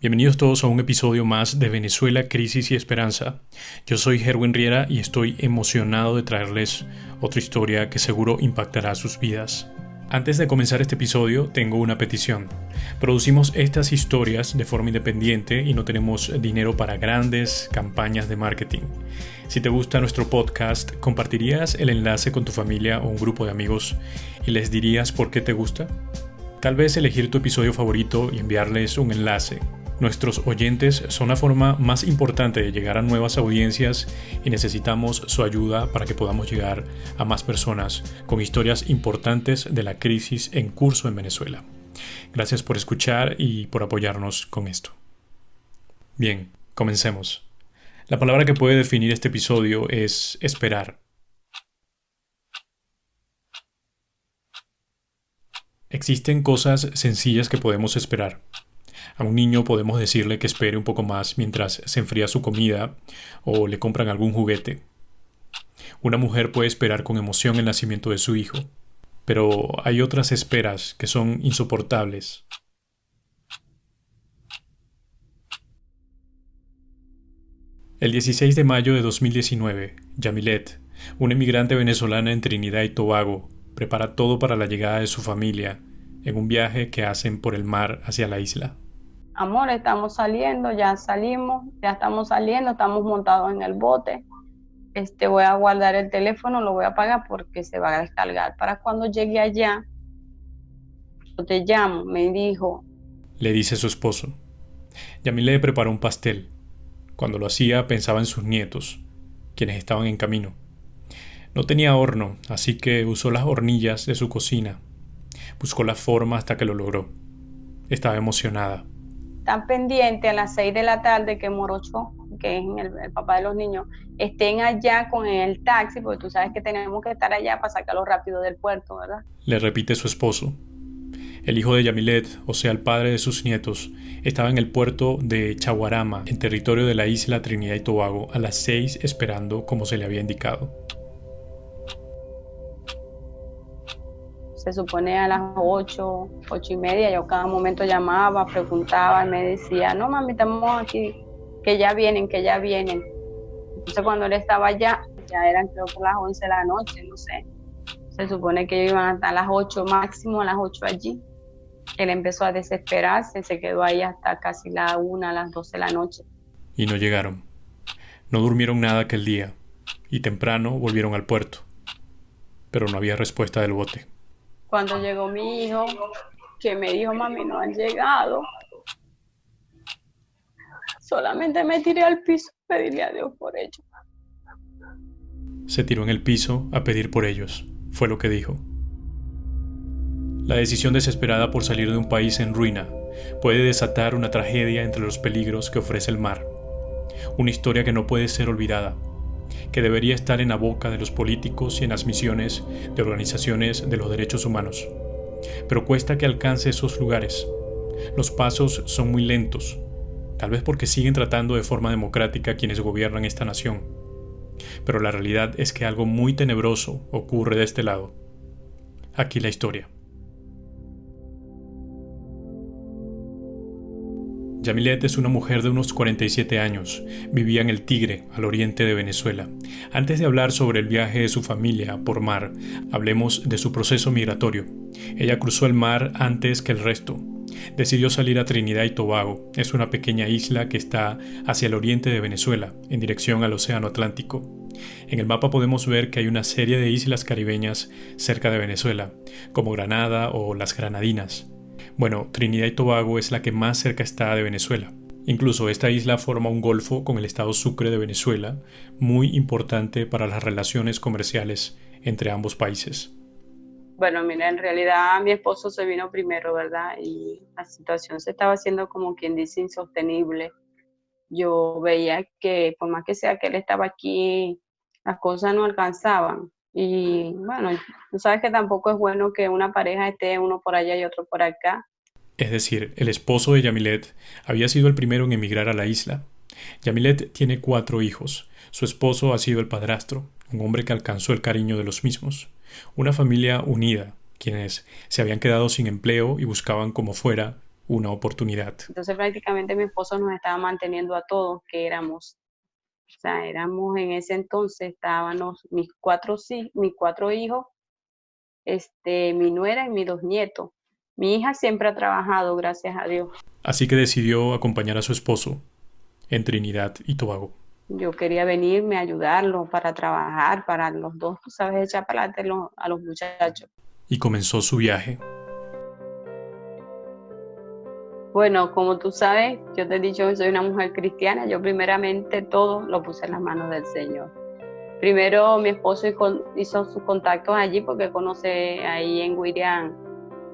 Bienvenidos todos a un episodio más de Venezuela, Crisis y Esperanza. Yo soy Herwin Riera y estoy emocionado de traerles otra historia que seguro impactará sus vidas. Antes de comenzar este episodio, tengo una petición. Producimos estas historias de forma independiente y no tenemos dinero para grandes campañas de marketing. Si te gusta nuestro podcast, ¿compartirías el enlace con tu familia o un grupo de amigos y les dirías por qué te gusta? Tal vez elegir tu episodio favorito y enviarles un enlace. Nuestros oyentes son la forma más importante de llegar a nuevas audiencias y necesitamos su ayuda para que podamos llegar a más personas con historias importantes de la crisis en curso en Venezuela. Gracias por escuchar y por apoyarnos con esto. Bien, comencemos. La palabra que puede definir este episodio es esperar. Existen cosas sencillas que podemos esperar. A un niño podemos decirle que espere un poco más mientras se enfría su comida o le compran algún juguete. Una mujer puede esperar con emoción el nacimiento de su hijo, pero hay otras esperas que son insoportables. El 16 de mayo de 2019, Yamilet, una emigrante venezolana en Trinidad y Tobago, prepara todo para la llegada de su familia en un viaje que hacen por el mar hacia la isla. Amor, estamos saliendo, ya salimos, ya estamos saliendo, estamos montados en el bote. Voy a guardar el teléfono, lo voy a apagar porque se va a descargar. Para cuando llegue allá, yo te llamo, me dijo. Le dice su esposo. Yamile preparó un pastel. Cuando lo hacía pensaba en sus nietos, quienes estaban en camino. No tenía horno, así que usó las hornillas de su cocina. Buscó la forma hasta que lo logró. Estaba emocionada. Están pendientes a las 6 de la tarde que Morocho, que es el papá de los niños, estén allá con el taxi, porque tú sabes que tenemos que estar allá para sacarlo rápido del puerto, ¿verdad? Le repite su esposo. El hijo de Yamilet, o sea, el padre de sus nietos, estaba en el puerto de Chaguarama, en territorio de la isla Trinidad y Tobago, a las 6 esperando como se le había indicado. Se supone a las 8:30, yo cada momento llamaba, preguntaba y me decía, no mami, estamos aquí, que ya vienen. Entonces cuando él estaba allá, ya eran creo que las 11 de la noche, no sé. Se supone que ellos iban hasta las 8, máximo a las 8 allí. Él empezó a desesperarse, se quedó ahí hasta casi la 1, las 12 de la noche. Y no llegaron. No durmieron nada aquel día, y temprano volvieron al puerto. Pero no había respuesta del bote. Cuando llegó mi hijo, que me dijo, mami, no han llegado, solamente me tiré al piso a pedirle a Dios por ellos. Se tiró en el piso a pedir por ellos, fue lo que dijo. La decisión desesperada por salir de un país en ruina puede desatar una tragedia entre los peligros que ofrece el mar. Una historia que no puede ser olvidada, que debería estar en la boca de los políticos y en las misiones de organizaciones de los derechos humanos. Pero cuesta que alcance esos lugares. Los pasos son muy lentos, tal vez porque siguen tratando de forma democrática quienes gobiernan esta nación. Pero la realidad es que algo muy tenebroso ocurre de este lado. Aquí la historia. Yamilet es una mujer de unos 47 años. Vivía en El Tigre, al oriente de Venezuela. Antes de hablar sobre el viaje de su familia por mar, hablemos de su proceso migratorio. Ella cruzó el mar antes que el resto. Decidió salir a Trinidad y Tobago. Es una pequeña isla que está hacia el oriente de Venezuela, en dirección al Océano Atlántico. En el mapa podemos ver que hay una serie de islas caribeñas cerca de Venezuela, como Granada o las Granadinas. Bueno, Trinidad y Tobago es la que más cerca está de Venezuela. Incluso esta isla forma un golfo con el estado Sucre de Venezuela, muy importante para las relaciones comerciales entre ambos países. Bueno, mira, en realidad mi esposo se vino primero, ¿verdad? Y la situación se estaba haciendo como quien dice insostenible. Yo veía que por más que sea que él estaba aquí, las cosas no alcanzaban. Y bueno, tú sabes que tampoco es bueno que una pareja esté uno por allá y otro por acá. Es decir, el esposo de Yamilet había sido el primero en emigrar a la isla. Yamilet tiene 4 hijos. Su esposo ha sido el padrastro, un hombre que alcanzó el cariño de los mismos. Una familia unida, quienes se habían quedado sin empleo y buscaban como fuera una oportunidad. Entonces prácticamente mi esposo nos estaba manteniendo a todos, que éramos, o sea, éramos en ese entonces, estábamos mis cuatro hijos, mi nuera y mis dos nietos. Mi hija siempre ha trabajado, gracias a Dios. Así que decidió acompañar a su esposo en Trinidad y Tobago. Yo quería venirme a ayudarlo para trabajar, para los dos, tú sabes, echar para adelante a los muchachos. Y comenzó su viaje. Bueno, como tú sabes, yo te he dicho que soy una mujer cristiana. Yo primeramente todo lo puse en las manos del Señor. Primero mi esposo hizo sus contactos allí porque conoce ahí en Guirián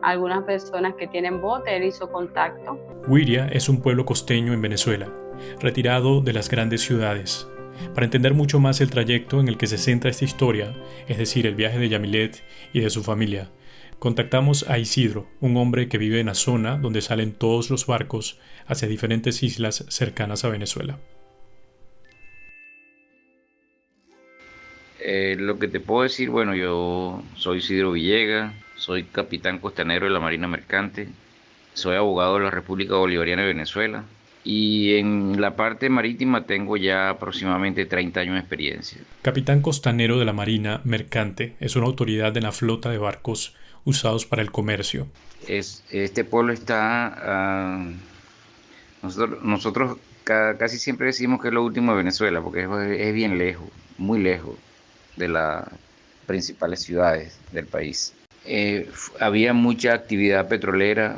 algunas personas que tienen bote. Él hizo contacto. Guiria es un pueblo costeño en Venezuela, retirado de las grandes ciudades. Para entender mucho más el trayecto en el que se centra esta historia, es decir, el viaje de Yamilet y de su familia, contactamos a Isidro, un hombre que vive en la zona donde salen todos los barcos hacia diferentes islas cercanas a Venezuela. Lo que te puedo decir, bueno, yo soy Isidro Villegas, soy capitán costanero de la Marina Mercante, soy abogado de la República Bolivariana de Venezuela y en la parte marítima tengo ya aproximadamente 30 años de experiencia. Capitán costanero de la Marina Mercante es una autoridad de la flota de barcos usados para el comercio. Este pueblo está, nosotros casi siempre decimos que es lo último de Venezuela porque es bien lejos, muy lejos de las principales ciudades del país. Había mucha actividad petrolera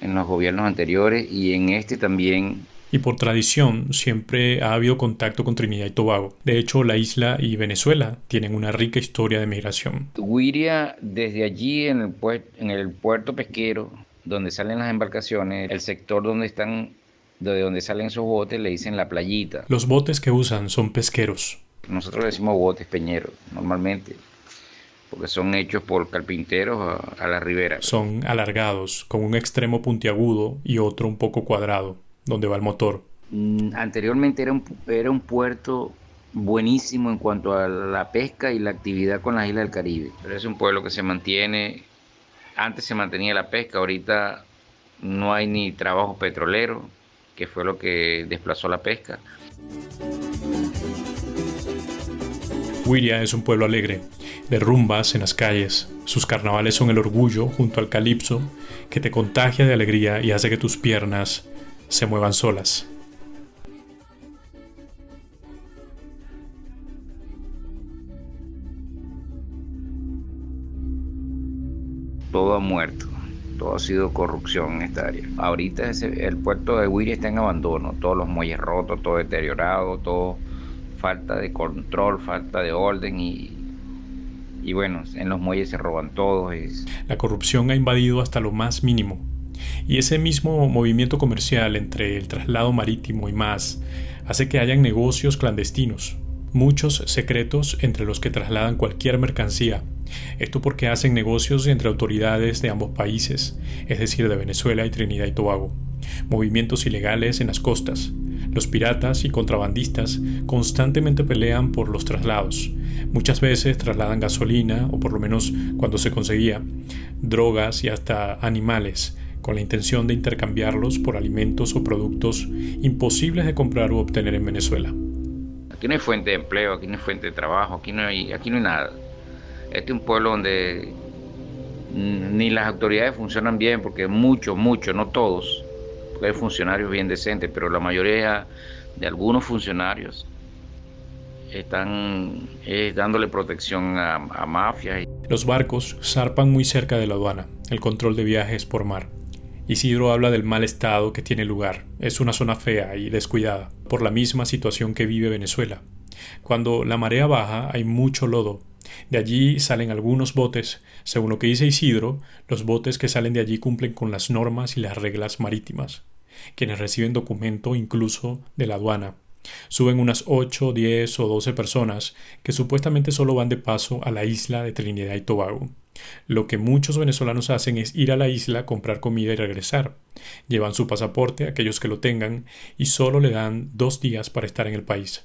en los gobiernos anteriores y en este también. Y por tradición siempre ha habido contacto con Trinidad y Tobago. De hecho, la isla y Venezuela tienen una rica historia de migración. Guiria, desde allí en el puerto pesquero, donde salen las embarcaciones, el sector de donde salen esos botes le dicen la playita. Los botes que usan son pesqueros. Nosotros le decimos botes peñeros, normalmente, porque son hechos por carpinteros a la ribera. Son alargados, con un extremo puntiagudo y otro un poco cuadrado, donde va el motor. Anteriormente era un puerto buenísimo en cuanto a la pesca y la actividad con las islas del Caribe. Pero es un pueblo que se mantiene, antes se mantenía la pesca, ahorita no hay ni trabajo petrolero, que fue lo que desplazó la pesca. Guiria es un pueblo alegre, de rumbas en las calles. Sus carnavales son el orgullo junto al calipso, que te contagia de alegría y hace que tus piernas se muevan solas. Todo ha muerto, todo ha sido corrupción en esta área. Ahorita el puerto de Guiria está en abandono, todos los muelles rotos, todo deteriorado, todo falta de control, falta de orden y bueno, en los muelles se roban todos. La corrupción ha invadido hasta lo más mínimo. Y ese mismo movimiento comercial entre el traslado marítimo y más hace que hayan negocios clandestinos, muchos secretos entre los que trasladan cualquier mercancía. Esto porque hacen negocios entre autoridades de ambos países, es decir, de Venezuela y Trinidad y Tobago. Movimientos ilegales en las costas. Los piratas y contrabandistas constantemente pelean por los traslados. Muchas veces trasladan gasolina, o por lo menos cuando se conseguía, drogas y hasta animales, con la intención de intercambiarlos por alimentos o productos imposibles de comprar o obtener en Venezuela. Aquí no hay fuente de empleo, aquí no hay fuente de trabajo, aquí no hay nada. Este es un pueblo donde ni las autoridades funcionan bien, porque muchos, no todos, porque hay funcionarios bien decentes, pero la mayoría de algunos funcionarios están dándole protección a mafias. Los barcos zarpan muy cerca de la aduana, el control de viajes por mar. Isidro habla del mal estado que tiene lugar. Es una zona fea y descuidada, por la misma situación que vive Venezuela. Cuando la marea baja hay mucho lodo. De allí salen algunos botes. Según lo que dice Isidro, los botes que salen de allí cumplen con las normas y las reglas marítimas. Quienes reciben documento incluso de la aduana. Suben unas 8, 10 o 12 personas que supuestamente solo van de paso a la isla de Trinidad y Tobago. Lo que muchos venezolanos hacen es ir a la isla, comprar comida y regresar. Llevan su pasaporte, aquellos que lo tengan, y solo le dan 2 días para estar en el país.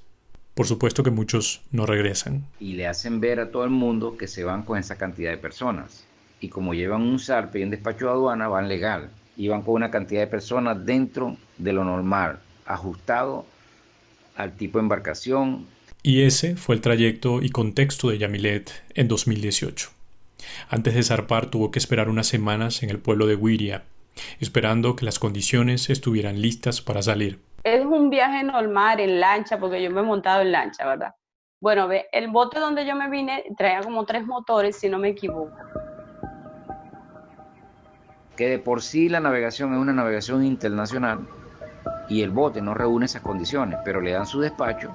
Por supuesto que muchos no regresan. Y le hacen ver a todo el mundo que se van con esa cantidad de personas. Y como llevan un zarpe y un despacho de aduana, van legal. Iban con una cantidad de personas dentro de lo normal, ajustado al tipo de embarcación. Y ese fue el trayecto y contexto de Yamilet en 2018. Antes de zarpar tuvo que esperar unas semanas en el pueblo de Wiria, esperando que las condiciones estuvieran listas para salir. Es un viaje normal en lancha, porque yo me he montado en lancha, ¿verdad? Bueno, ve, el bote donde yo me vine traía como 3 motores, si no me equivoco. Que de por sí la navegación es una navegación internacional y el bote no reúne esas condiciones, pero le dan su despacho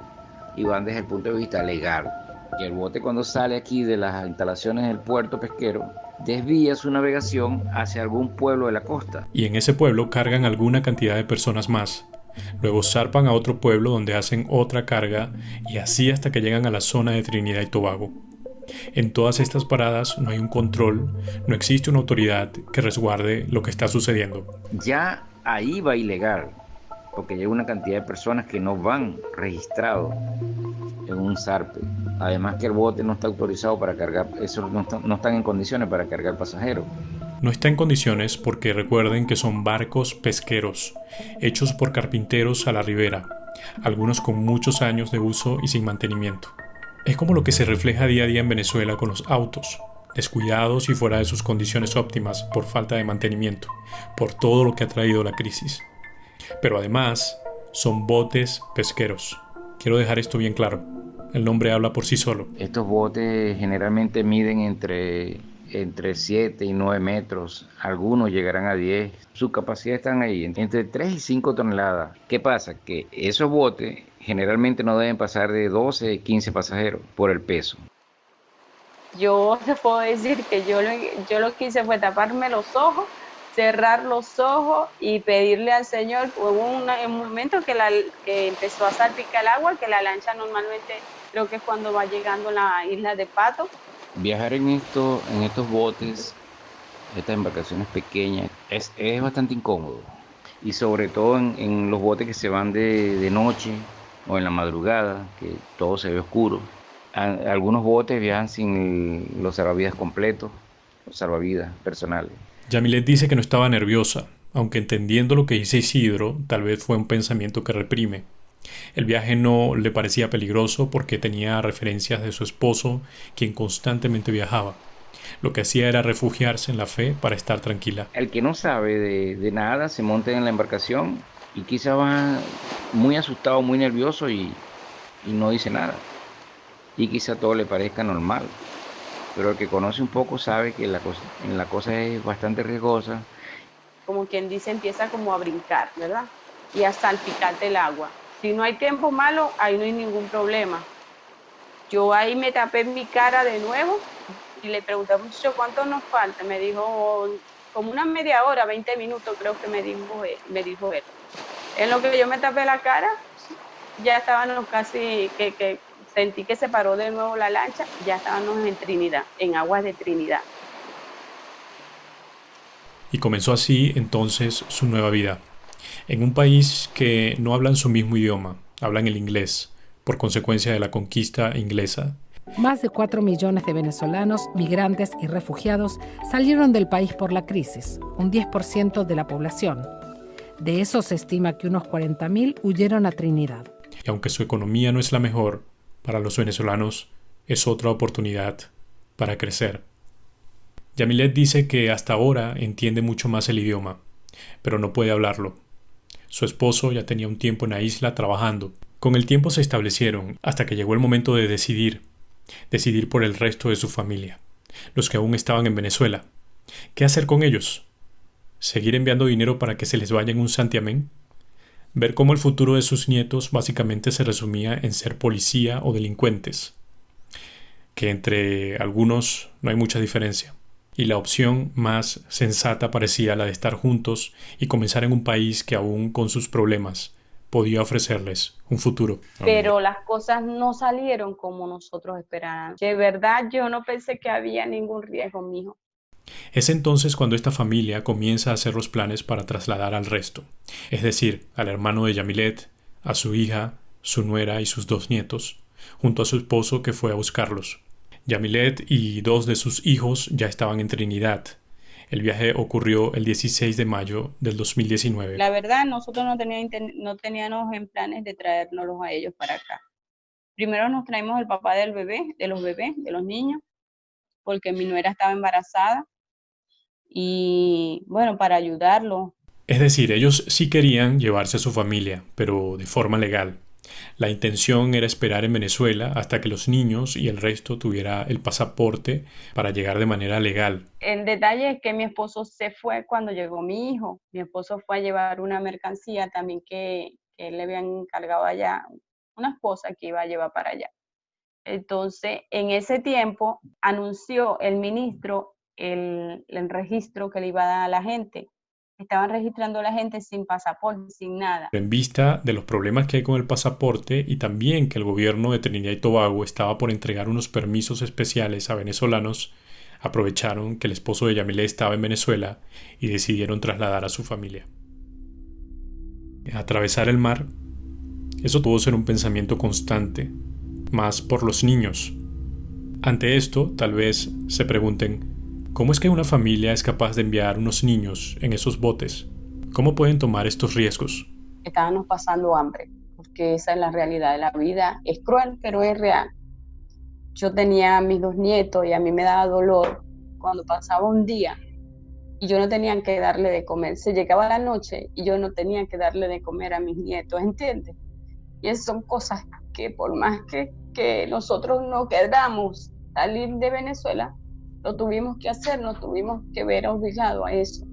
y van desde el punto de vista legal. Y el bote, cuando sale aquí de las instalaciones del puerto pesquero, desvía su navegación hacia algún pueblo de la costa. Y en ese pueblo cargan alguna cantidad de personas más. Luego zarpan a otro pueblo donde hacen otra carga y así hasta que llegan a la zona de Trinidad y Tobago. En todas estas paradas no hay un control, no existe una autoridad que resguarde lo que está sucediendo. Ya ahí va ilegal, porque llega una cantidad de personas que no van registrados en un zarpe. Además que el bote no está autorizado para cargar, eso no están en condiciones para cargar pasajeros. No está en condiciones porque recuerden que son barcos pesqueros, hechos por carpinteros a la ribera, algunos con muchos años de uso y sin mantenimiento. Es como lo que se refleja día a día en Venezuela con los autos, descuidados y fuera de sus condiciones óptimas por falta de mantenimiento, por todo lo que ha traído la crisis. Pero además, son botes pesqueros. Quiero dejar esto bien claro. El nombre habla por sí solo. Estos botes generalmente miden entre 7 y 9 metros, algunos llegarán a 10. Su capacidad están ahí, entre 3 y 5 toneladas. ¿Qué pasa? Que esos botes generalmente no deben pasar de 12 y 15 pasajeros por el peso. Yo te puedo decir que yo lo que hice fue taparme los ojos, cerrar los ojos y pedirle al Señor. Hubo un momento que empezó a salpicar el agua, que la lancha normalmente creo que es cuando va llegando a la isla de Pato. Viajar en estos botes, estas embarcaciones pequeñas, es bastante incómodo. Y sobre todo en los botes que se van de noche o en la madrugada, que todo se ve oscuro. Algunos botes viajan sin los salvavidas completos, los salvavidas personales. Yamilet dice que no estaba nerviosa, aunque entendiendo lo que dice Isidro, tal vez fue un pensamiento que reprime. El viaje no le parecía peligroso porque tenía referencias de su esposo, quien constantemente viajaba. Lo que hacía era refugiarse en la fe para estar tranquila. El que no sabe de nada se monta en la embarcación y quizá va muy asustado, muy nervioso y no dice nada. Y quizá todo le parezca normal. Pero el que conoce un poco sabe que la cosa es bastante riesgosa. Como quien dice, empieza como a brincar, ¿verdad? Y a salpicarte el agua. Si no hay tiempo malo, ahí no hay ningún problema. Yo ahí me tapé mi cara de nuevo y le pregunté a muchacho cuánto nos falta. Me dijo como una media hora, 20 minutos creo que me dijo él. En lo que yo me tapé la cara, ya estábamos casi, que sentí que se paró de nuevo la lancha, ya estábamos en Trinidad, en aguas de Trinidad. Y comenzó así entonces su nueva vida. En un país que no hablan su mismo idioma, hablan el inglés, por consecuencia de la conquista inglesa. Más de 4 millones de venezolanos, migrantes y refugiados salieron del país por la crisis, un 10% de la población. De eso se estima que unos 40.000 huyeron a Trinidad. Y aunque su economía no es la mejor, para los venezolanos es otra oportunidad para crecer. Yamilet dice que hasta ahora entiende mucho más el idioma, pero no puede hablarlo. Su esposo ya tenía un tiempo en la isla trabajando. Con el tiempo se establecieron hasta que llegó el momento de decidir por el resto de su familia, los que aún estaban en Venezuela. ¿Qué hacer con ellos? ¿Seguir enviando dinero para que se les vaya en un santiamén? Ver cómo el futuro de sus nietos básicamente se resumía en ser policía o delincuentes, que entre algunos no hay mucha diferencia. Y la opción más sensata parecía la de estar juntos y comenzar en un país que aún con sus problemas podía ofrecerles un futuro. Pero las cosas no salieron como nosotros esperábamos. De verdad yo no pensé que había ningún riesgo, mijo. Es entonces cuando esta familia comienza a hacer los planes para trasladar al resto, es decir, al hermano de Yamilet, a su hija, su nuera y sus 2 nietos, junto a su esposo que fue a buscarlos. Yamilet y 2 de sus hijos ya estaban en Trinidad. El viaje ocurrió el 16 de mayo del 2019. La verdad, nosotros no teníamos en planes de traérnoslos a ellos para acá. Primero nos traímos el papá del bebé, de los niños, porque mi nuera estaba embarazada y bueno, para ayudarlo. Es decir, ellos sí querían llevarse a su familia, pero de forma legal. La intención era esperar en Venezuela hasta que los niños y el resto tuviera el pasaporte para llegar de manera legal. El detalle es que mi esposo se fue cuando llegó mi hijo. Mi esposo fue a llevar una mercancía también que él le habían encargado allá, unas cosas que iba a llevar para allá. Entonces, en ese tiempo anunció el ministro el registro que le iba a dar a la gente. Estaban registrando a la gente sin pasaporte, sin nada. En vista de los problemas que hay con el pasaporte y también que el gobierno de Trinidad y Tobago estaba por entregar unos permisos especiales a venezolanos, aprovecharon que el esposo de Yamile estaba en Venezuela y decidieron trasladar a su familia. Atravesar el mar, eso tuvo que ser un pensamiento constante, más por los niños. Ante esto, tal vez se pregunten, ¿cómo es que una familia es capaz de enviar unos niños en esos botes? ¿Cómo pueden tomar estos riesgos? Estábamos pasando hambre, porque esa es la realidad de la vida. Es cruel, pero es real. Yo tenía a mis 2 nietos y a mí me daba dolor cuando pasaba un día y yo no tenía que darle de comer. Se llegaba la noche y yo no tenía que darle de comer a mis nietos, ¿entiendes? Y esas son cosas que por más que nosotros no queramos salir de Venezuela, lo tuvimos que hacer, nos tuvimos que ver obligados a eso.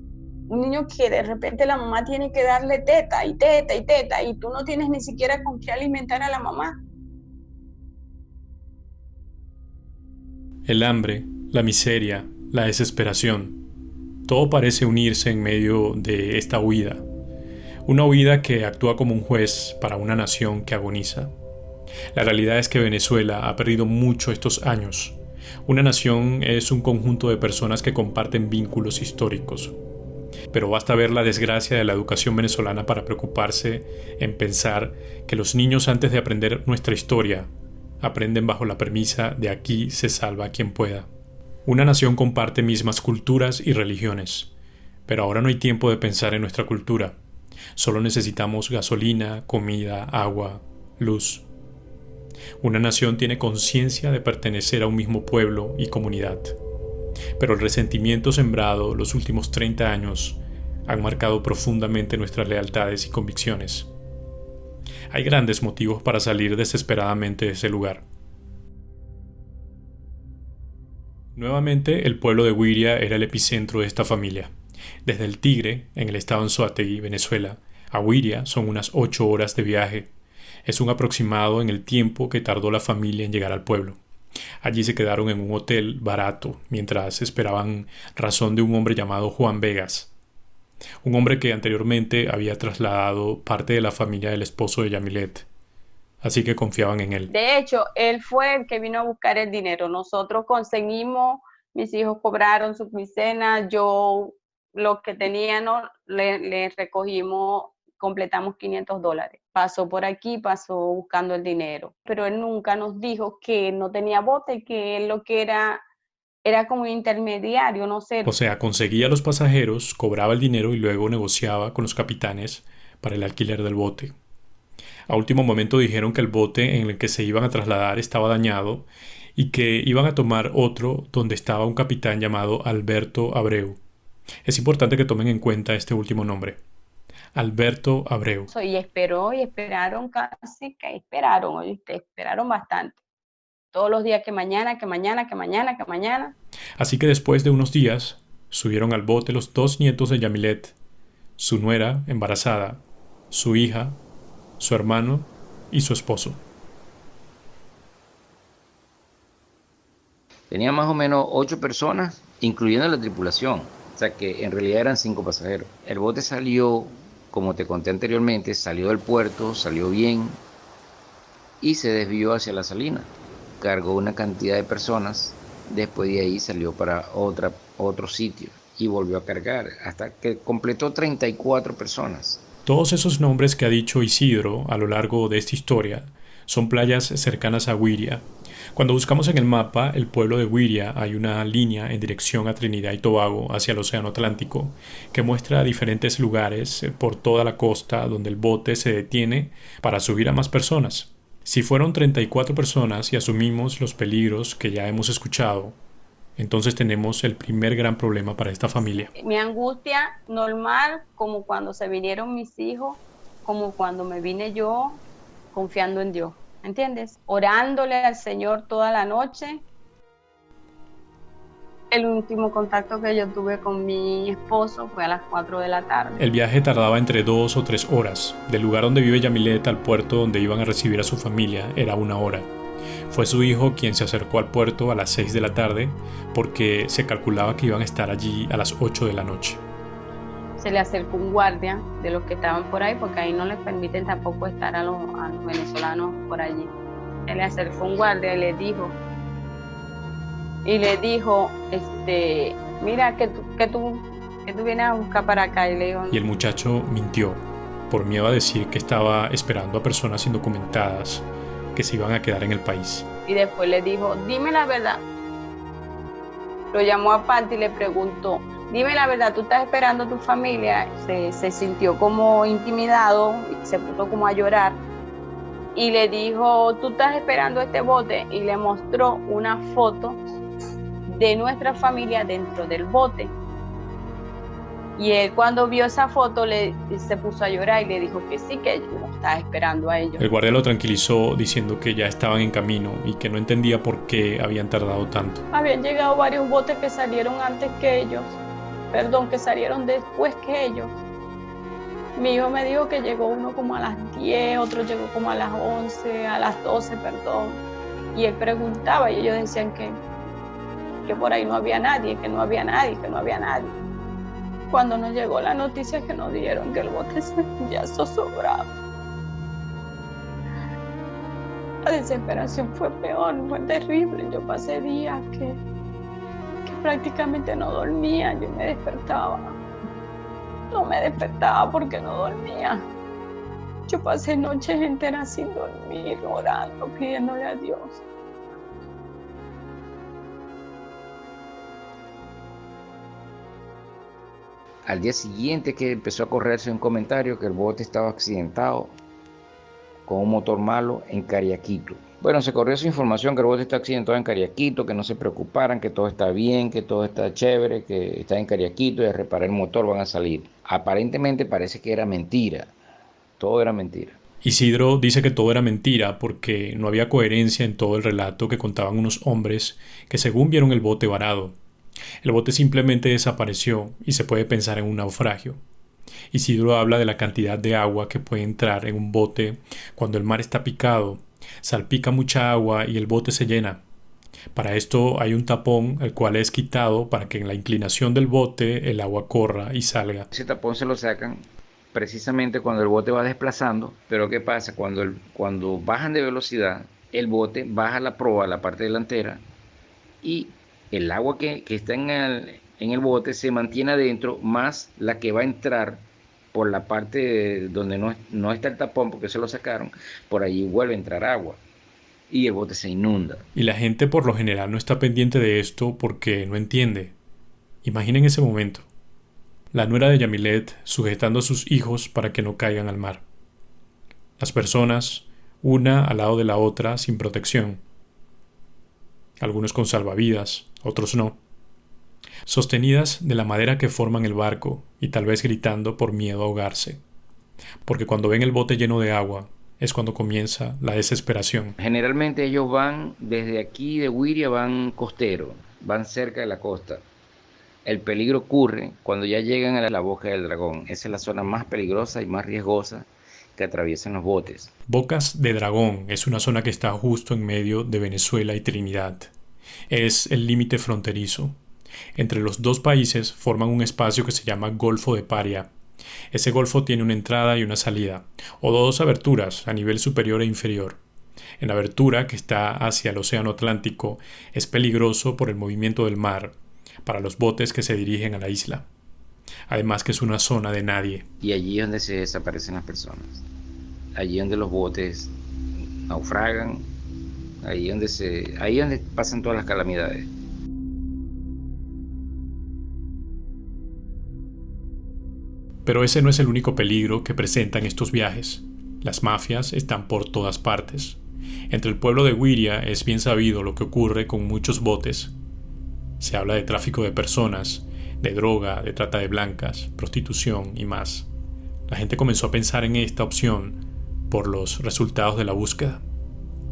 Un niño que de repente la mamá tiene que darle teta y teta y teta y tú no tienes ni siquiera con qué alimentar a la mamá. El hambre, la miseria, la desesperación, todo parece unirse en medio de esta huida. Una huida que actúa como un juez para una nación que agoniza. La realidad es que Venezuela ha perdido mucho estos años. Una nación es un conjunto de personas que comparten vínculos históricos. Pero basta ver la desgracia de la educación venezolana para preocuparse en pensar que los niños, antes de aprender nuestra historia, aprenden bajo la premisa de aquí se salva quien pueda. Una nación comparte mismas culturas y religiones, pero ahora no hay tiempo de pensar en nuestra cultura. Solo necesitamos gasolina, comida, agua, luz. Una nación tiene conciencia de pertenecer a un mismo pueblo y comunidad. Pero el resentimiento sembrado los últimos 30 años han marcado profundamente nuestras lealtades y convicciones. Hay grandes motivos para salir desesperadamente de ese lugar. Nuevamente, el pueblo de Huiria era el epicentro de esta familia. Desde el Tigre, en el estado Anzoátegui, Venezuela, a Huiria son unas 8 horas de viaje. Es un aproximado en el tiempo que tardó la familia en llegar al pueblo. Allí se quedaron en un hotel barato mientras esperaban razón de un hombre llamado Juan Vegas, un hombre que anteriormente había trasladado parte de la familia del esposo de Yamilet, así que confiaban en él. De hecho, él fue el que vino a buscar el dinero. Nosotros conseguimos, mis hijos cobraron su quincena, yo lo que tenía, ¿no? le recogimos, completamos $500. Pasó por aquí, pasó buscando el dinero, pero él nunca nos dijo que no tenía bote, que él lo que era como un intermediario, no sé. O sea, conseguía a los pasajeros, cobraba el dinero y luego negociaba con los capitanes para el alquiler del bote. A último momento dijeron que el bote en el que se iban a trasladar estaba dañado y que iban a tomar otro donde estaba un capitán llamado Alberto Abreu. Es importante que tomen en cuenta este último nombre. Alberto Abreu. Y esperaron casi, que esperaron, ¿oíste? Esperaron bastante. Todos los días que mañana. Así que después de unos días, subieron al bote los 2 nietos de Yamilet, su nuera embarazada, su hija, su hermano y su esposo. Tenía más o menos 8 personas, incluyendo la tripulación. O sea que en realidad eran 5 pasajeros. El bote salió, como te conté anteriormente, salió del puerto, salió bien y se desvió hacia la salina. Cargó una cantidad de personas, después de ahí salió para otro sitio y volvió a cargar hasta que completó 34 personas. Todos esos nombres que ha dicho Isidro a lo largo de esta historia son playas cercanas a Huiria, Cuando buscamos en el mapa el pueblo de Wiria, hay una línea en dirección a Trinidad y Tobago hacia el Océano Atlántico que muestra diferentes lugares por toda la costa donde el bote se detiene para subir a más personas. Si fueron 34 personas y asumimos los peligros que ya hemos escuchado, entonces tenemos el primer gran problema para esta familia. Mi angustia normal, como cuando se vinieron mis hijos, como cuando me vine yo, confiando en Dios, ¿entiendes? Orándole al Señor toda la noche. El último contacto que yo tuve con mi esposo fue a las 4 de la tarde. El viaje tardaba entre 2 o 3 horas. Del lugar donde vive Yamilet al puerto donde iban a recibir a su familia era 1 hora. Fue su hijo quien se acercó al puerto a las 6 de la tarde porque se calculaba que iban a estar allí a las 8 de la noche. Se le acercó un guardia de los que estaban por ahí, porque ahí no les permiten tampoco estar a los venezolanos por allí. Se le acercó un guardia y le dijo, mira, que tú vienes a buscar para acá. Y le dijo, y el muchacho mintió por miedo a decir que estaba esperando a personas indocumentadas que se iban a quedar en el país. Y después le dijo, dime la verdad. Lo llamó aparte y le preguntó, dime la verdad, ¿tú estás esperando a tu familia? Se sintió como intimidado y se puso como a llorar. Y le dijo, ¿tú estás esperando este bote? Y le mostró una foto de nuestra familia dentro del bote. Y él, cuando vio esa foto, se puso a llorar y le dijo que sí, que lo estaba esperando a ellos. El guardia lo tranquilizó diciendo que ya estaban en camino y que no entendía por qué habían tardado tanto. Habían llegado varios botes que salieron antes que ellos. Que salieron después que ellos. Mi hijo me dijo que llegó uno como a las 10, otro llegó como a las 11, a las 12, perdón. Y él preguntaba y ellos decían que por ahí no había nadie, que no había nadie. Cuando nos llegó la noticia que nos dieron que el bote se había zozobrado, la desesperación fue peor, fue terrible. Yo pasé días que prácticamente no dormía, yo me despertaba. No me despertaba porque no dormía. Yo pasé noches enteras sin dormir, orando, pidiéndole a Dios. Al día siguiente que empezó a correrse un comentario que el bote estaba accidentado con un motor malo en Cariaquito. Bueno, se corrió esa información que el bote está accidentado en Cariaquito, que no se preocuparan, que todo está bien, que todo está chévere, que está en Cariaquito y a reparar el motor van a salir. Aparentemente parece que era mentira, todo era mentira. Isidro dice que todo era mentira porque no había coherencia en todo el relato que contaban unos hombres que según vieron el bote varado. El bote simplemente desapareció y se puede pensar en un naufragio. Isidro habla de la cantidad de agua que puede entrar en un bote cuando el mar está picado, salpica mucha agua y el bote se llena. Para esto hay un tapón el cual es quitado para que en la inclinación del bote el agua corra y salga. Ese tapón se lo sacan precisamente cuando el bote va desplazando, pero ¿qué pasa? Cuando bajan de velocidad, el bote baja la proa, la parte delantera, y el agua que está en el bote se mantiene adentro, más la que va a entrar por la parte donde no está el tapón, porque se lo sacaron, por allí vuelve a entrar agua y el bote se inunda. Y la gente por lo general no está pendiente de esto porque no entiende. Imaginen ese momento. La nuera de Yamilet sujetando a sus hijos para que no caigan al mar. Las personas, una al lado de la otra, sin protección. Algunos con salvavidas, otros no. Sostenidas de la madera que forman el barco y tal vez gritando por miedo a ahogarse. Porque cuando ven el bote lleno de agua es cuando comienza la desesperación. Generalmente ellos van desde aquí de Wiria, van costero, van cerca de la costa. El peligro ocurre cuando ya llegan a la Boca del Dragón. Esa es la zona más peligrosa y más riesgosa que atraviesan los botes. Bocas de Dragón es una zona que está justo en medio de Venezuela y Trinidad. Es el límite fronterizo. Entre los dos países forman un espacio que se llama Golfo de Paria. Ese golfo tiene una entrada y una salida, o dos aberturas a nivel superior e inferior. En la abertura, que está hacia el Océano Atlántico, es peligroso por el movimiento del mar para los botes que se dirigen a la isla. Además que es una zona de nadie. Y allí es donde se desaparecen las personas. Allí es donde los botes naufragan ahí donde pasan todas las calamidades. Pero ese no es el único peligro que presentan estos viajes. Las mafias están por todas partes. Entre el pueblo de Güiria es bien sabido lo que ocurre con muchos botes. Se habla de tráfico de personas, de droga, de trata de blancas, prostitución y más. La gente comenzó a pensar en esta opción por los resultados de la búsqueda.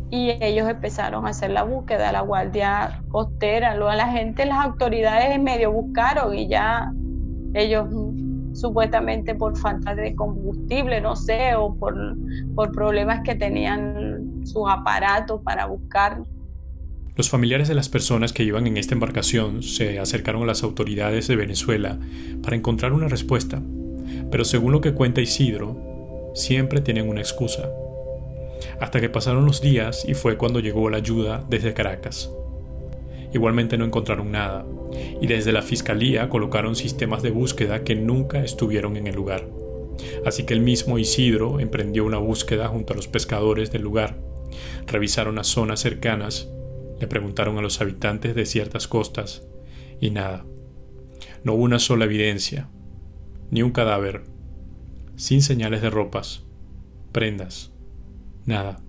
Y ellos empezaron a hacer la búsqueda, la guardia costera, luego la gente, las autoridades medio buscaron y ya ellos supuestamente por falta de combustible, no sé, o por problemas que tenían sus aparatos para buscar. Los familiares de las personas que iban en esta embarcación se acercaron a las autoridades de Venezuela para encontrar una respuesta, pero según lo que cuenta Isidro, siempre tienen una excusa. Hasta que pasaron los días y fue cuando llegó la ayuda desde Caracas. Igualmente no encontraron nada, y desde la fiscalía colocaron sistemas de búsqueda que nunca estuvieron en el lugar. Así que el mismo Isidro emprendió una búsqueda junto a los pescadores del lugar. Revisaron las zonas cercanas, le preguntaron a los habitantes de ciertas costas, y nada. No hubo una sola evidencia, ni un cadáver, sin señales de ropas, prendas, nada.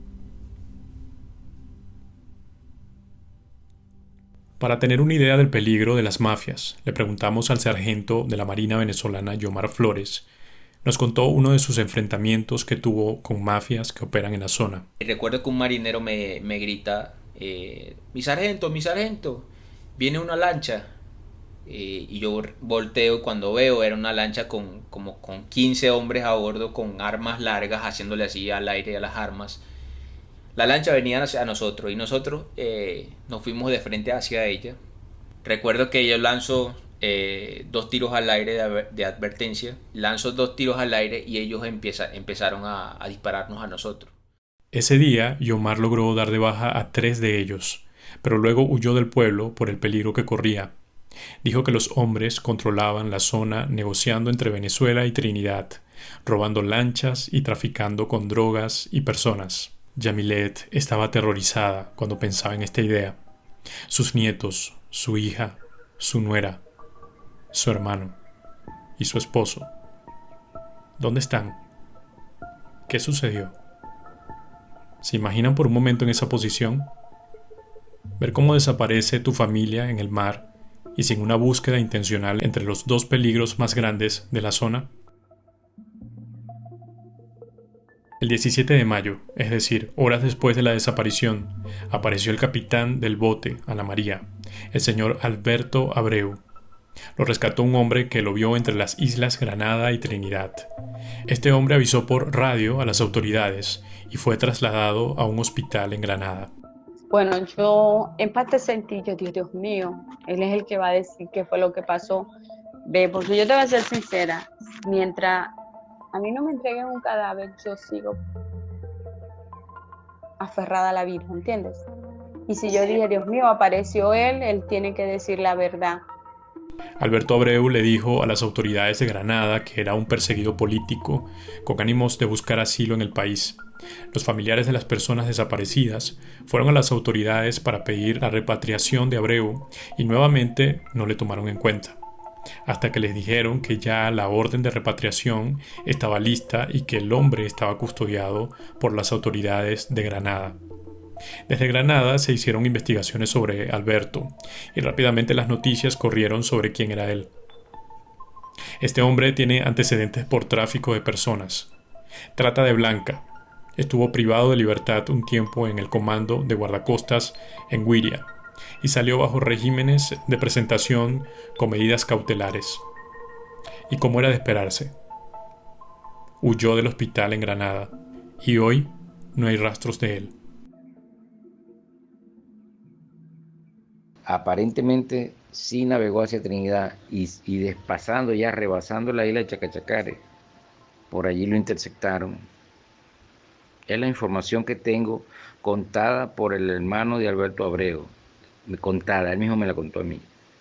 Para tener una idea del peligro de las mafias, le preguntamos al sargento de la Marina venezolana Yomar Flores. Nos contó uno de sus enfrentamientos que tuvo con mafias que operan en la zona. Recuerdo que un marinero me grita, mi sargento, viene una lancha. Y yo volteo y cuando veo era una lancha con 15 hombres a bordo con armas largas, haciéndole así al aire a las armas. La lancha venía hacia nosotros y nosotros nos fuimos de frente hacia ella. Recuerdo que yo lanzo 2 tiros al aire de advertencia. Lanzo 2 tiros al aire y ellos empezaron a dispararnos a nosotros. Ese día, Yomar logró dar de baja a 3 de ellos, pero luego huyó del pueblo por el peligro que corría. Dijo que los hombres controlaban la zona negociando entre Venezuela y Trinidad, robando lanchas y traficando con drogas y personas. Yamilet estaba aterrorizada cuando pensaba en esta idea. Sus nietos, su hija, su nuera, su hermano y su esposo. ¿Dónde están? ¿Qué sucedió? ¿Se imaginan por un momento en esa posición? Ver cómo desaparece tu familia en el mar y sin una búsqueda intencional entre los 2 peligros más grandes de la zona. El 17 de mayo, es decir, horas después de la desaparición, apareció el capitán del bote, Ana María, el señor Alberto Abreu. Lo rescató un hombre que lo vio entre las islas Granada y Trinidad. Este hombre avisó por radio a las autoridades y fue trasladado a un hospital en Granada. Bueno, yo en parte sentí, yo dije, Dios mío, él es el que va a decir qué fue lo que pasó. Ve, porque yo te voy a ser sincera, mientras a mí no me entreguen un cadáver, yo sigo aferrada a la vida, ¿entiendes? Y si yo dije, Dios mío, apareció él tiene que decir la verdad. Alberto Abreu le dijo a las autoridades de Granada que era un perseguido político con ánimos de buscar asilo en el país. Los familiares de las personas desaparecidas fueron a las autoridades para pedir la repatriación de Abreu y nuevamente no le tomaron en cuenta, hasta que les dijeron que ya la orden de repatriación estaba lista y que el hombre estaba custodiado por las autoridades de Granada. Desde Granada se hicieron investigaciones sobre Alberto y rápidamente las noticias corrieron sobre quién era él. Este hombre tiene antecedentes por tráfico de personas, trata de blanca, estuvo privado de libertad un tiempo en el comando de guardacostas en Güiria y salió bajo regímenes de presentación con medidas cautelares. Y como era de esperarse, huyó del hospital en Granada y hoy no hay rastros de él. Aparentemente sí navegó hacia Trinidad y pasando ya, rebasando la isla de Chacachacare, por allí lo interceptaron. Es la información que tengo contada por el hermano de Alberto Abreu, contada, él mismo me la contó a mí.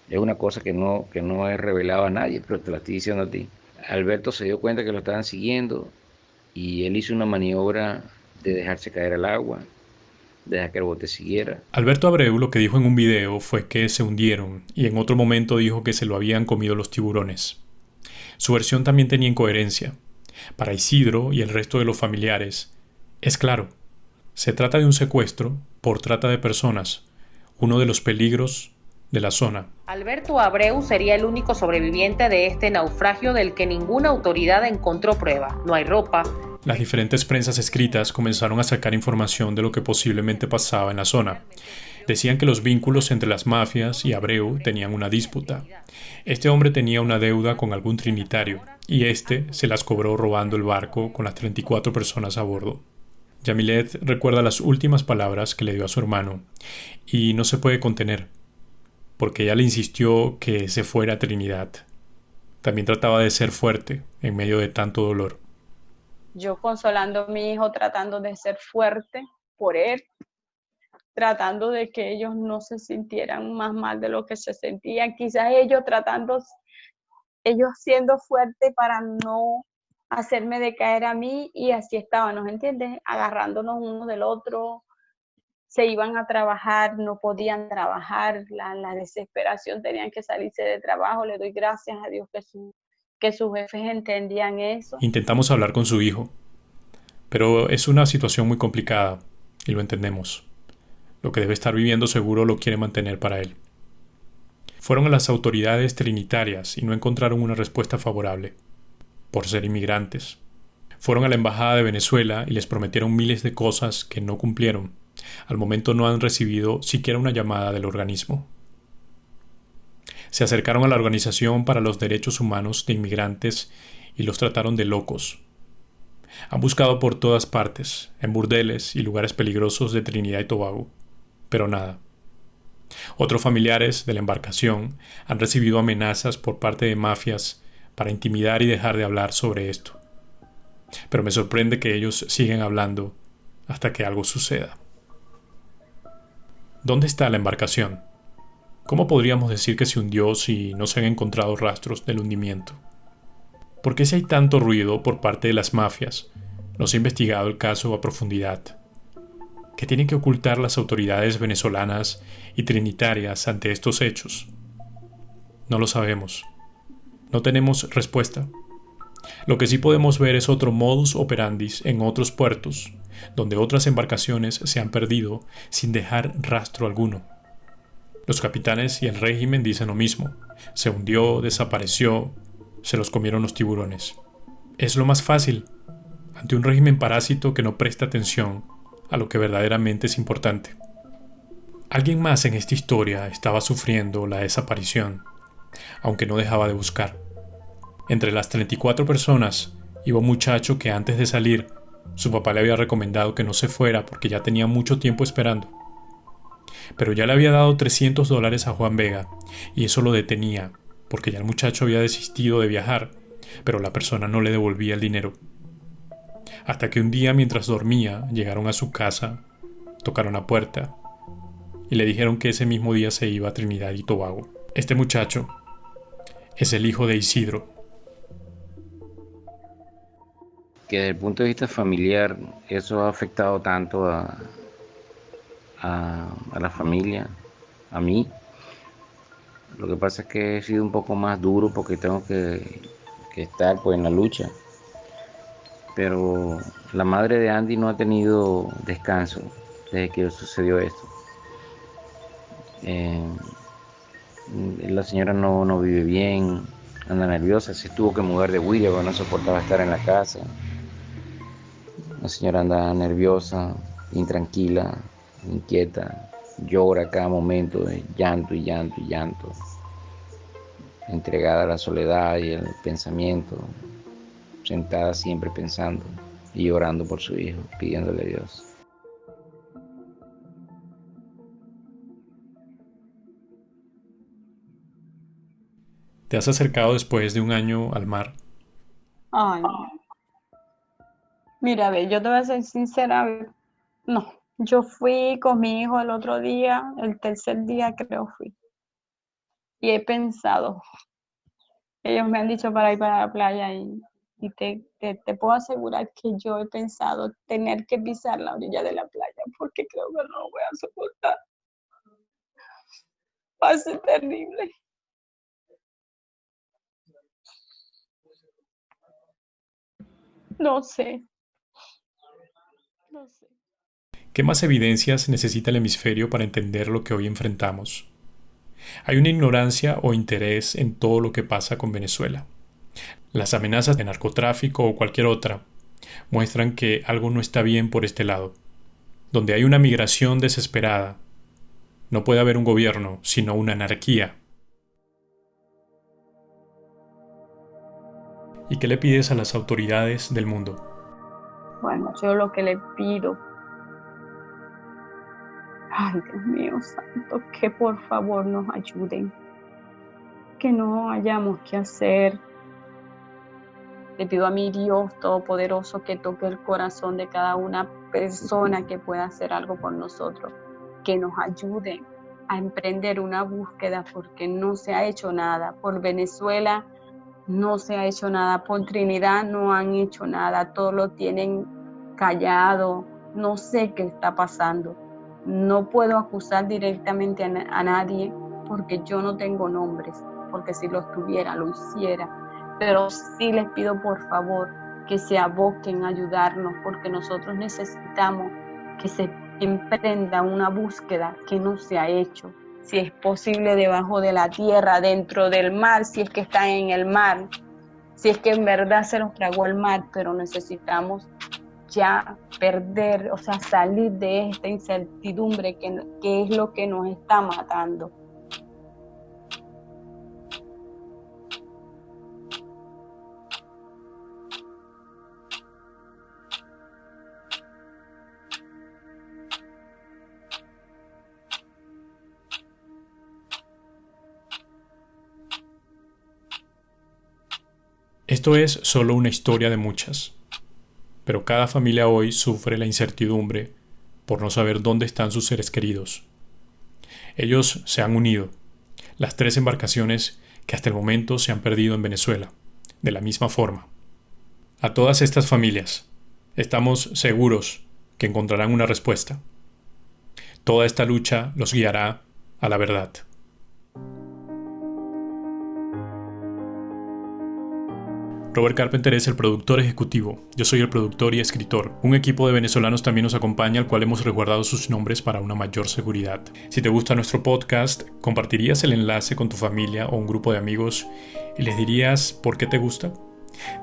Es una cosa que no he revelado a nadie, pero te la estoy diciendo a ti. Alberto se dio cuenta que lo estaban siguiendo y él hizo una maniobra de dejarse caer al agua deja que el bote siguiera. Alberto Abreu lo que dijo en un video fue que se hundieron y en otro momento dijo que se lo habían comido los tiburones. Su versión también tenía incoherencia. Para Isidro y el resto de los familiares, es claro, se trata de un secuestro por trata de personas, uno de los peligros de la zona. Alberto Abreu sería el único sobreviviente de este naufragio del que ninguna autoridad encontró prueba. No hay ropa. Las diferentes prensas escritas comenzaron a sacar información de lo que posiblemente pasaba en la zona. Decían que los vínculos entre las mafias y Abreu tenían una disputa. Este hombre tenía una deuda con algún trinitario y este se las cobró robando el barco con las 34 personas a bordo. Yamilet recuerda las últimas palabras que le dio a su hermano y no se puede contener, porque ella le insistió que se fuera a Trinidad. También trataba de ser fuerte en medio de tanto dolor. Yo consolando a mi hijo, tratando de ser fuerte por él, tratando de que ellos no se sintieran más mal de lo que se sentían. Quizás ellos siendo fuertes para no hacerme decaer a mí, y así estábamos, ¿entiendes? Agarrándonos uno del otro, se iban a trabajar, no podían trabajar, la desesperación, tenían que salirse de trabajo. Le doy gracias a Dios que sus jefes entendían eso. Intentamos hablar con su hijo, pero es una situación muy complicada y lo entendemos. Lo que debe estar viviendo seguro lo quiere mantener para él. Fueron a las autoridades trinitarias y no encontraron una respuesta favorable, por ser inmigrantes. Fueron a la embajada de Venezuela y les prometieron miles de cosas que no cumplieron. Al momento no han recibido siquiera una llamada del organismo. Se acercaron a la Organización para los Derechos Humanos de Inmigrantes y los trataron de locos. Han buscado por todas partes, en burdeles y lugares peligrosos de Trinidad y Tobago, pero nada. Otros familiares de la embarcación han recibido amenazas por parte de mafias para intimidar y dejar de hablar sobre esto. Pero me sorprende que ellos siguen hablando hasta que algo suceda. ¿Dónde está la embarcación? ¿Cómo podríamos decir que se hundió si no se han encontrado rastros del hundimiento? ¿Por qué si hay tanto ruido por parte de las mafias, no se ha investigado el caso a profundidad? ¿Qué tienen que ocultar las autoridades venezolanas y trinitarias ante estos hechos? No lo sabemos. No tenemos respuesta. Lo que sí podemos ver es otro modus operandi en otros puertos, donde otras embarcaciones se han perdido sin dejar rastro alguno. Los capitanes y el régimen dicen lo mismo. Se hundió, desapareció, se los comieron los tiburones. Es lo más fácil, ante un régimen parásito que no presta atención a lo que verdaderamente es importante. Alguien más en esta historia estaba sufriendo la desaparición, aunque no dejaba de buscar. Entre las 34 personas iba un muchacho que antes de salir, su papá le había recomendado que no se fuera porque ya tenía mucho tiempo esperando. Pero ya le había dado $300 a Juan Vega y eso lo detenía porque ya el muchacho había desistido de viajar, pero la persona no le devolvía el dinero. Hasta que un día mientras dormía llegaron a su casa, tocaron la puerta y le dijeron que ese mismo día se iba a Trinidad y Tobago. Este muchacho es el hijo de Isidro. Que desde el punto de vista familiar eso ha afectado tanto a la familia, a mí. Lo que pasa es que he sido un poco más duro porque tengo que estar pues en la lucha. Pero la madre de Andy no ha tenido descanso desde que sucedió esto. La señora no vive bien, anda nerviosa, se tuvo que mudar de Huila porque no soportaba estar en la casa. La señora anda nerviosa, intranquila, inquieta, llora a cada momento, llanto y llanto y llanto, entregada a la soledad y el pensamiento, sentada siempre pensando y orando por su hijo, pidiéndole a Dios. ¿Te has acercado después de un año al mar? Ay, mira, ve, yo te voy a ser sincera, no, yo fui con mi hijo el otro día, el tercer día creo fui, y he pensado, ellos me han dicho para ir para la playa y te puedo asegurar que yo he pensado tener que pisar la orilla de la playa porque creo que no lo voy a soportar. Va a ser terrible. No sé. ¿Qué más evidencias necesita el hemisferio para entender lo que hoy enfrentamos? Hay una ignorancia o interés en todo lo que pasa con Venezuela. Las amenazas de narcotráfico o cualquier otra muestran que algo no está bien por este lado. Donde hay una migración desesperada, no puede haber un gobierno, sino una anarquía. ¿Y qué le pides a las autoridades del mundo? Bueno, yo lo que le pido, ay Dios mío santo, que por favor nos ayuden, que no hayamos que hacer. Le pido a mi Dios Todopoderoso que toque el corazón de cada una persona que pueda hacer algo por nosotros, que nos ayuden a emprender una búsqueda, porque no se ha hecho nada. Por Venezuela no se ha hecho nada, por Trinidad no han hecho nada, todo lo tienen callado, no sé qué está pasando. No puedo acusar directamente a nadie porque yo no tengo nombres, porque si los tuviera lo hiciera. Pero sí les pido por favor que se aboquen a ayudarnos, porque nosotros necesitamos que se emprenda una búsqueda que no se ha hecho. Si es posible debajo de la tierra, dentro del mar, si es que están en el mar, si es que en verdad se los tragó el mar, pero necesitamos ya perder, o sea, salir de esta incertidumbre que es lo que nos está matando. Esto es solo una historia de muchas, pero cada familia hoy sufre la incertidumbre por no saber dónde están sus seres queridos. Ellos se han unido, las 3 embarcaciones que hasta el momento se han perdido en Venezuela, de la misma forma. A todas estas familias, estamos seguros que encontrarán una respuesta. Toda esta lucha los guiará a la verdad. Robert Carpenter es el productor ejecutivo. Yo soy el productor y escritor. Un equipo de venezolanos también nos acompaña, al cual hemos resguardado sus nombres para una mayor seguridad. Si te gusta nuestro podcast, ¿compartirías el enlace con tu familia o un grupo de amigos y les dirías por qué te gusta?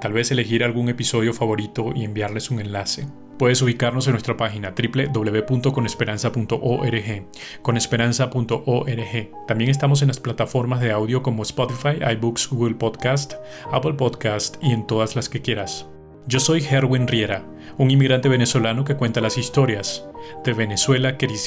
Tal vez elegir algún episodio favorito y enviarles un enlace. Puedes ubicarnos en nuestra página www.conesperanza.org, conesperanza.org. También estamos en las plataformas de audio como Spotify, iBooks, Google Podcast, Apple Podcast y en todas las que quieras. Yo soy Herwin Riera, un inmigrante venezolano que cuenta las historias de Venezuela, Crisis